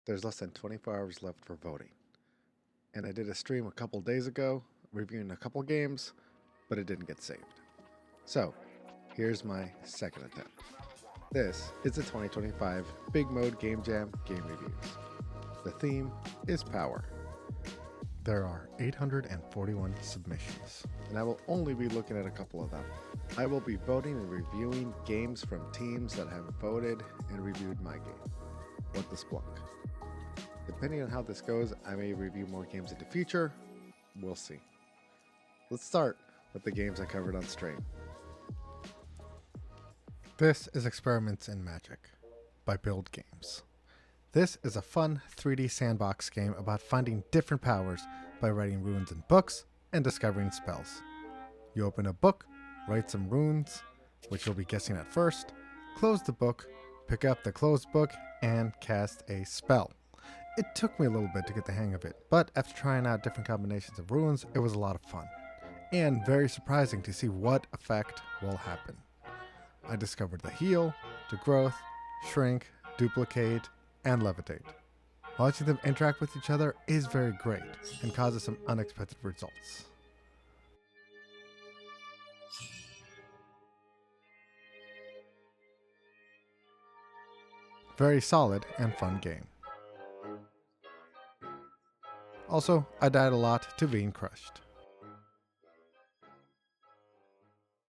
There's less than 24 hours left for voting. And I did a stream a couple days ago reviewing a couple games, but it didn't get saved. So, here's my second attempt. This is the 2025 BigMode Game Jam game reviews. The theme is power. There are 841 submissions, and I will only be looking at a couple of them. I will be voting and reviewing games from teams that have voted and reviewed my game, What the Splunk. Depending on how this goes, I may review more games in the future. We'll see. Let's start with the games I covered on stream. This is Experiments in Magic by Build Games. This is a fun 3D sandbox game about finding different powers by writing runes in books and discovering spells. You open a book, write some runes, which you'll be guessing at first, close the book, pick up the closed book, and cast a spell. It took me a little bit to get the hang of it, but after trying out different combinations of runes, it was a lot of fun. And very surprising to see what effect will happen. I discovered the heal, degrowth, shrink, duplicate, and levitate. Watching them interact with each other is very great and causes some unexpected results. Very solid and fun game. Also, I died a lot to being crushed.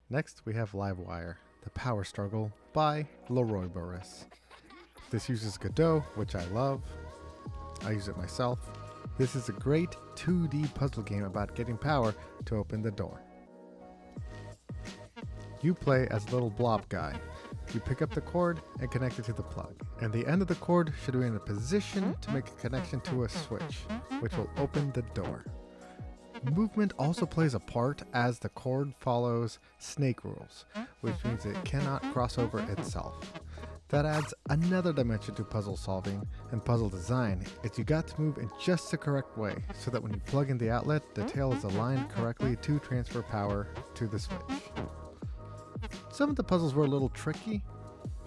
Next, we have Livewire, The Power Struggle by Leroy Burris. This uses Godot, which I love. I use it myself. This is a great 2D puzzle game about getting power to open the door. You play as little blob guy. You pick up the cord and connect it to the plug, and the end of the cord should be in a position to make a connection to a switch, which will open the door. Movement also plays a part as the cord follows snake rules, which means it cannot cross over itself. That adds another dimension to puzzle solving and puzzle design, as you got to move in just the correct way so that when you plug in the outlet, the tail is aligned correctly to transfer power to the switch. Some of the puzzles were a little tricky,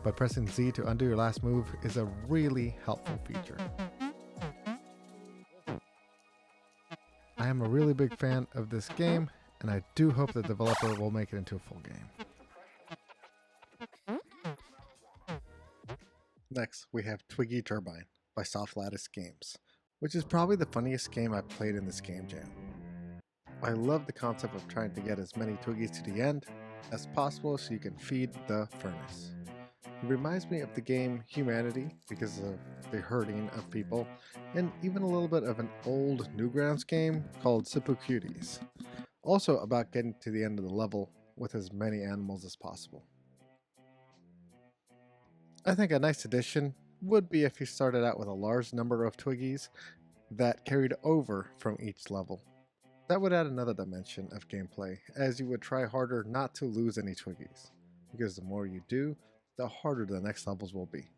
but pressing Z to undo your last move is a really helpful feature. I am a really big fan of this game, and I do hope the developer will make it into a full game. Next, we have Twiggy Turbine by Soft Lattice Games, which is probably the funniest game I've played in this game jam. I love the concept of trying to get as many Twiggies to the end as possible so you can feed the furnace. It reminds me of the game Humanity because of the herding of people, and even a little bit of an old Newgrounds game called Sippo Cuties, also about getting to the end of the level with as many animals as possible. I think a nice addition would be if you started out with a large number of Twiggies that carried over from each level. That would add another dimension of gameplay, as you would try harder not to lose any Twiggies, because the more you do, the harder the next levels will be.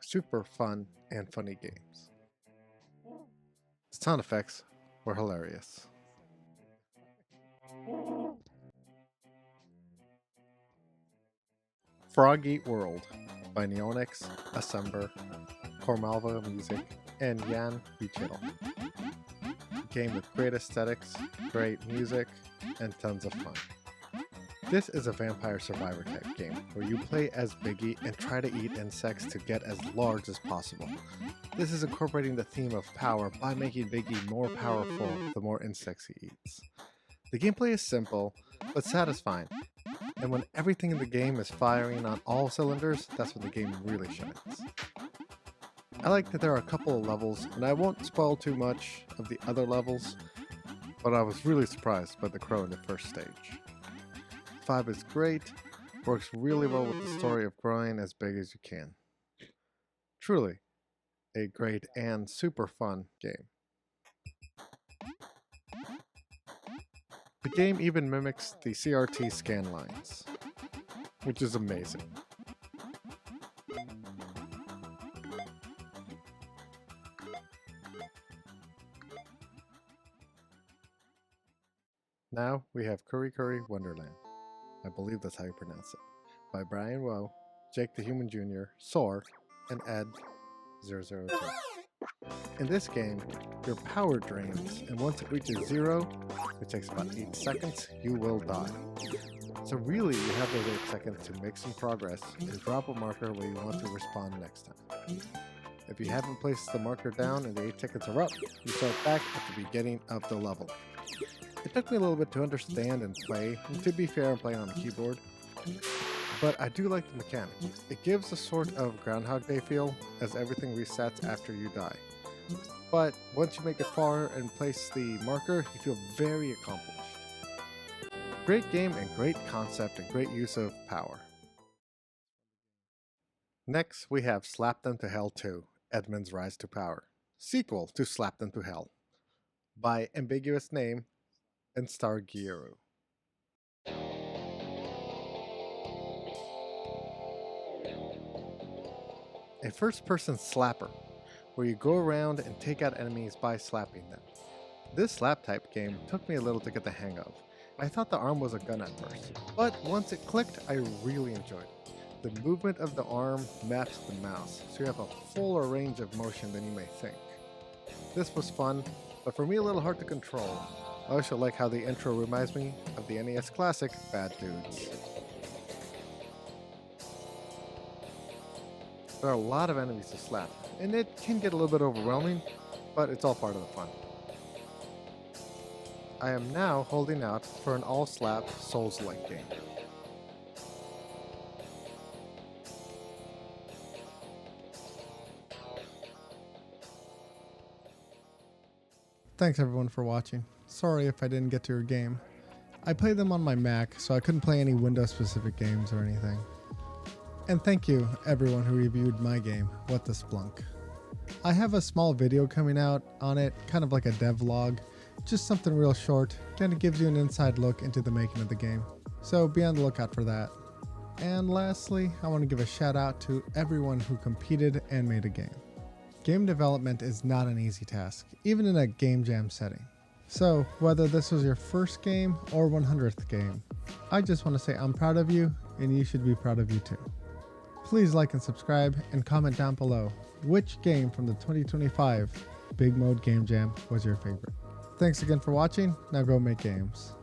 Super fun and funny games. The sound effects were hilarious. Frog Eat World by Neonix, Assembler, Cormalva Music, and Jan Bichittel. Game with great aesthetics, great music, and tons of fun. This is a vampire survivor type game where you play as Biggie and try to eat insects to get as large as possible. This is incorporating the theme of power by making Biggie more powerful the more insects he eats. The gameplay is simple, but satisfying, and when everything in the game is firing on all cylinders, that's when the game really shines. I like that there are a couple of levels, and I won't spoil too much of the other levels, but I was really surprised by the crow in the first stage. The vibe is great, works really well with the story of growing as big as you can. Truly, a great and super fun game. The game even mimics the CRT scan lines, which is amazing. Now we have Curry Curry Wonderland, I believe that's how you pronounce it, by Brian Woe, Jake the Human Jr., Soar, and Ed 002. In this game, your power drains, and once it reaches 0, which takes about 8 seconds, you will die. So really, you have those 8 seconds to make some progress and drop a marker where you want to respawn next time. If you haven't placed the marker down and the 8 seconds are up, you start back at the beginning of the level. It took me a little bit to understand and play, and to be fair, I'm playing on a keyboard. But I do like the mechanic. It gives a sort of Groundhog Day feel, as everything resets after you die. But once you make it far and place the marker, you feel very accomplished. Great game and great concept and great use of power. Next, we have Slap Them to Hell 2, Edmund's Rise to Power, sequel to Slap Them to Hell, by ambiguous name and star Gyaru. A first-person slapper, where you go around and take out enemies by slapping them. This slap type game took me a little to get the hang of. I thought the arm was a gun at first, but once it clicked, I really enjoyed it. The movement of the arm maps the mouse, so you have a fuller range of motion than you may think. This was fun, but for me a little hard to control. I also like how the intro reminds me of the NES classic Bad Dudes. There are a lot of enemies to slap, and it can get a little bit overwhelming, but it's all part of the fun. I am now holding out for an all-slap Souls-like game. Thanks everyone for watching. Sorry if I didn't get to your game. I played them on my Mac, so I couldn't play any Windows-specific games or anything. And thank you, everyone who reviewed my game, What the Splunk. I have a small video coming out on it, kind of like a devlog, just something real short, kind of gives you an inside look into the making of the game. So be on the lookout for that. And lastly, I want to give a shout out to everyone who competed and made a game. Game development is not an easy task, even in a game jam setting. So whether this was your first game or 100th game, I just want to say I'm proud of you, and you should be proud of you too. Please like and subscribe and comment down below which game from the 2025 BigMode Game Jam was your favorite. Thanks again for watching. Now go make games.